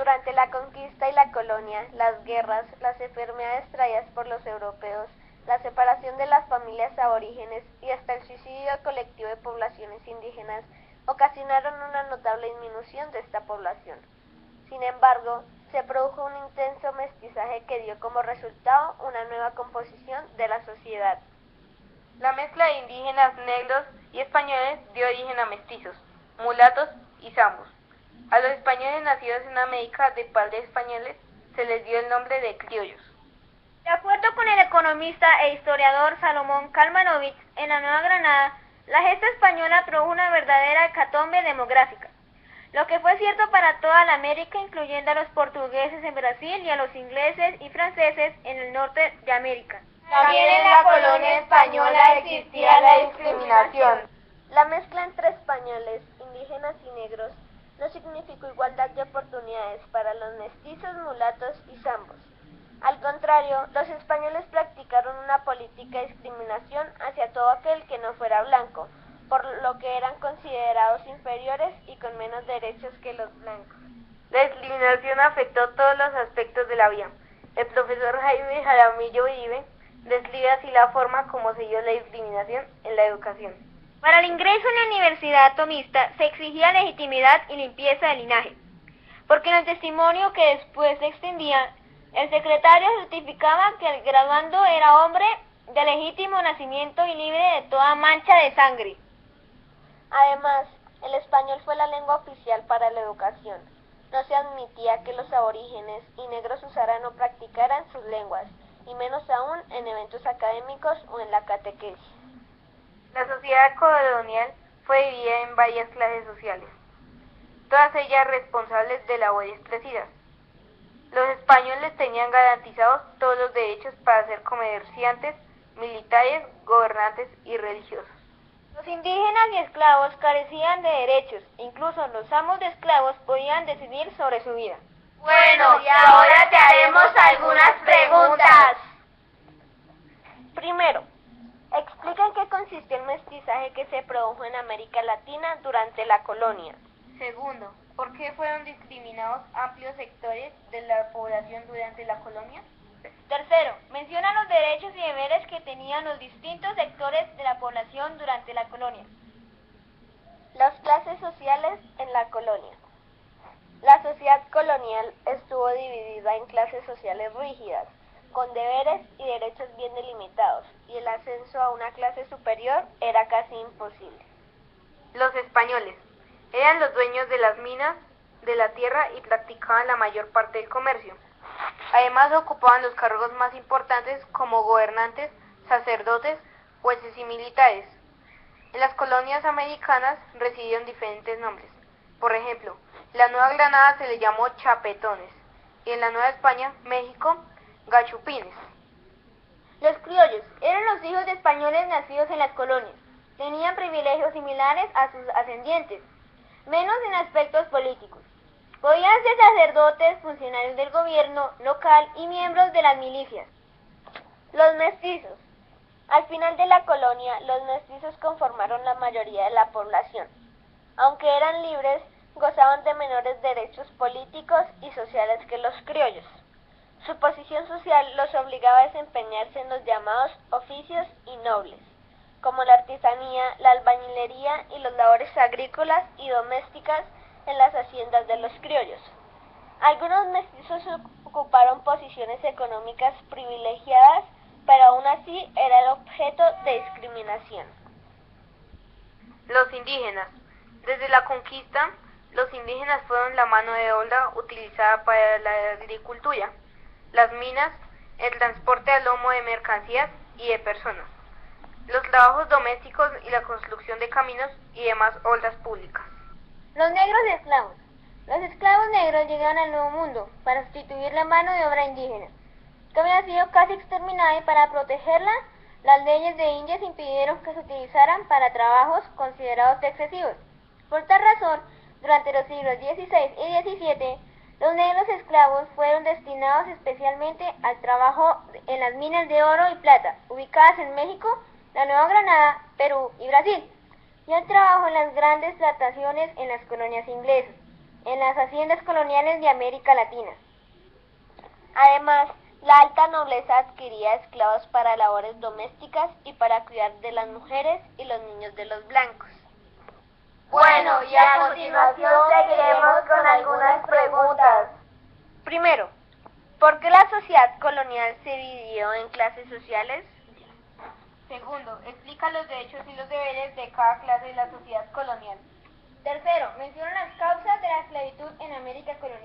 Durante la conquista y la colonia, las guerras, las enfermedades traídas por los europeos, la separación de las familias aborígenes y hasta el suicidio colectivo de poblaciones indígenas ocasionaron una notable disminución de esta población. Sin embargo, se produjo un intenso mestizaje que dio como resultado una nueva composición de la sociedad. La mezcla de indígenas, negros y españoles dio origen a mestizos, mulatos y zambos. A los españoles nacidos en América de padres españoles se les dio el nombre de criollos. De acuerdo con el economista e historiador Salomón Kalmanovich, en la Nueva Granada, la gesta española produjo una verdadera hecatombe demográfica, lo que fue cierto para toda la América, incluyendo a los portugueses en Brasil y a los ingleses y franceses en el norte de América. También en la colonia española existía la discriminación. La mezcla entre españoles, indígenas y negros no significó igualdad de oportunidades para los mestizos, mulatos y zambos. Al contrario, los españoles practicaron una política de discriminación hacia todo aquel que no fuera blanco, por lo que eran considerados inferiores y con menos derechos que los blancos. La discriminación afectó todos los aspectos de la vida. El profesor Jaime Jaramillo Uribe describe así la forma como se dio la discriminación en la educación. Para el ingreso en la universidad tomista se exigía legitimidad y limpieza de linaje, porque en el testimonio que después se extendía, el secretario certificaba que el graduando era hombre de legítimo nacimiento y libre de toda mancha de sangre. Además, el español fue la lengua oficial para la educación. No se admitía que los aborígenes y negros usaran o practicaran sus lenguas, y menos aún en eventos académicos o en la catequesis. La sociedad colonial fue dividida en varias clases sociales, todas ellas responsables de labores precidas. Los españoles tenían garantizados todos los derechos para ser comerciantes, militares, gobernantes y religiosos. Los indígenas y esclavos carecían de derechos, incluso los amos de esclavos podían decidir sobre su vida. Bueno, y ahora te haremos algunas preguntas. Primero, explica en qué consistió el mestizaje que se produjo en América Latina durante la colonia. Segundo, ¿por qué fueron discriminados amplios sectores de la población durante la colonia? Tercero, menciona los derechos y deberes que tenían los distintos sectores de la población durante la colonia. Las clases sociales en la colonia. La sociedad colonial estuvo dividida en clases sociales rígidas, con deberes y derechos bien delimitados, y el ascenso a una clase superior era casi imposible. Los españoles eran los dueños de las minas, de la tierra y practicaban la mayor parte del comercio. Además ocupaban los cargos más importantes como gobernantes, sacerdotes, jueces y militares. En las colonias americanas recibieron diferentes nombres. Por ejemplo, la Nueva Granada se le llamó chapetones y en la Nueva España, México, gachupines. Los criollos eran los hijos de españoles nacidos en las colonias. Tenían privilegios similares a sus ascendientes, menos en aspectos políticos. Podían ser sacerdotes, funcionarios del gobierno local y miembros de las milicias. Los mestizos. Al final de la colonia, los mestizos conformaron la mayoría de la población. Aunque eran libres, gozaban de menores derechos políticos y sociales que los criollos. Su posición social los obligaba a desempeñarse en los llamados oficios innobles, como la artesanía, la albañilería y las labores agrícolas y domésticas en las haciendas de los criollos. Algunos mestizos ocuparon posiciones económicas privilegiadas, pero aún así era el objeto de discriminación. Los indígenas. Desde la conquista, los indígenas fueron la mano de obra utilizada para la agricultura, las minas, el transporte a lomo de mercancías y de personas, los trabajos domésticos y la construcción de caminos y demás obras públicas. Los negros esclavos. Los esclavos negros llegaron al Nuevo Mundo para sustituir la mano de obra indígena, que había sido casi exterminada, y para protegerla, las leyes de Indias impidieron que se utilizaran para trabajos considerados excesivos. Por tal razón, durante los siglos XVI y XVII, los negros esclavos fueron destinados especialmente al trabajo en las minas de oro y plata, ubicadas en México, la Nueva Granada, Perú y Brasil, y al trabajo en las grandes plantaciones en las colonias inglesas. en las haciendas coloniales de América Latina. Además, la alta nobleza adquiría esclavos para labores domésticas y para cuidar de las mujeres y los niños de los blancos. Bueno, y a continuación seguiremos con algunas preguntas. Primero, ¿por qué la sociedad colonial se dividió en clases sociales? Segundo, explica los derechos y los deberes de cada clase de la sociedad colonial. Tercero, menciona las causas de la esclavitud en América colonial.